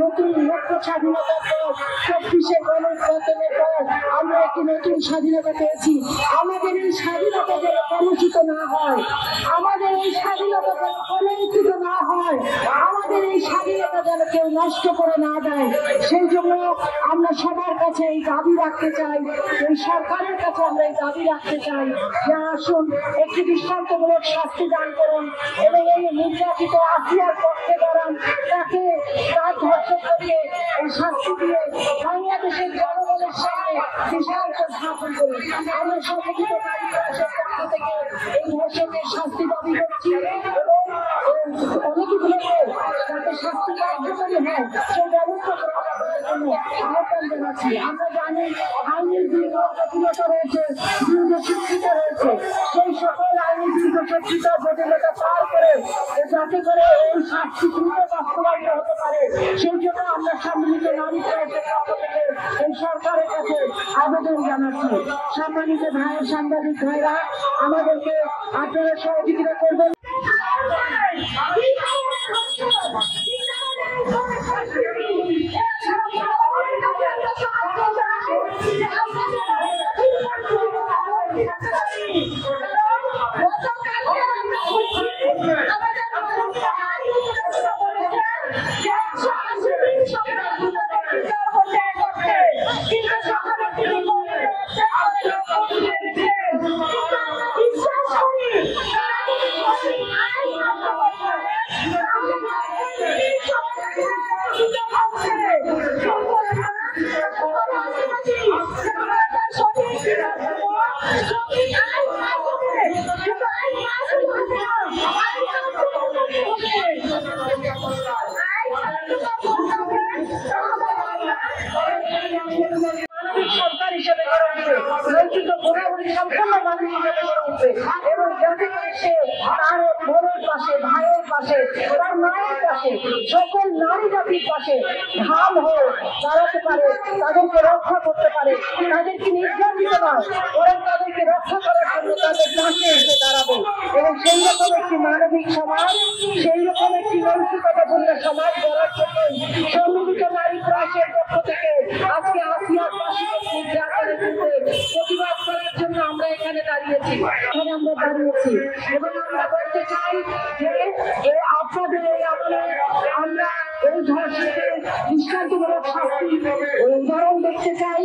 নতুন লক্ষ্য স্বাধীনতার পর 24শে গণঅভ্যুত্থানের পর আমরা একটি নতুন স্বাধীনতা পেয়েছি। আমাদের এই স্বাধীনতা যেন কলুষিত না হয়, আমাদের এই স্বাধীনতা যেন কলঙ্কিত না হয়, আমাদের এই স্বাধীনতা যেন কেউ নষ্ট করে না দেয়। সেই জন্য আমরা সবার কাছে এই দাবি রাখতে চাই, এই সরকারের কাছে আমরা এই দাবি রাখতে চাই যে আসুন একটি দৃষ্টান্তমূলক শাস্তি দান করুন এবং এই নির্যাতিত আসিয়ার পক্ষে দাঁড়ান, তাকে তার ধর্ষককে শাস্তি দিয়ে বাংলাদেশের জনগণের সামনে দৃষ্টান্ত স্থাপন করুন। আমরা সংগঠিত নারী প্রয়াসের পক্ষ থেকে এই ধর্ষকের শাস্তি দাবি করছি এবং অনেকগুলোকে যাতে শাস্তি কার্যকরী হয় সেই ব্যবস্থা করার জন্য আহ্বান জানাচ্ছি। আমরা জানি আইনের দীর্ঘ জটিলতা রয়েছে, দীর্ঘ শিক্ষিত রয়েছে, সেই সকল আইনি দীর্ঘ শিক্ষিত জটিলতা পার করে যাতে করে এই শাস্তি দ্রুত বাস্তবায়িত হতে পারে, সেই জন্য আমরা সম্মিলিত নারী প্রয়াসের পক্ষ থেকে এই সরকারের কাছে আবেদন জানাচ্ছি। সম্মানিত ভাইয়ের সাংবাদিক ভাইরা, আমাদেরকে আপনারা সহযোগিতা করবেন। সরকার হিসেবে গড়ে উঠবে, নৈতিক গুণাবলী সম্পন্ন মানুষ হিসেবে গড়ে উঠবে এবং যাতে করে সে তার বোনের পাশে, ভাইয়ের পাশে, তার মায়ের পাশে, সকল নারী জাতির পাশে ঢাল হয়ে দাঁড়াতে পারে, তাদেরকে রক্ষা করতে পারে, তাদেরকে নির্যাতিত নয় বরং তাদেরকে রক্ষা করার জন্য তাদের পাশে এসে দাঁড়াবে এবং সেই রকম একটি মানবিক সমাজ, সেই রকম একটি নৈতিকতাপূর্ণ সমাজ গড়ার জন্য সম্মিলিত নারী প্রয়াসের পক্ষ থেকে আজকে আসিয়ার পাশবিক নির্যাতনের বিরুদ্ধে প্রতিবাদ করার জন্য আমরা এখানে দাঁড়িয়েছি এবং আমরা বলতে চাই যে আপনাদের এই আমলে আমরা এই ধর্ষকের দৃষ্টান্তমূলক শাস্তি উদাহরণ দেখতে চাই।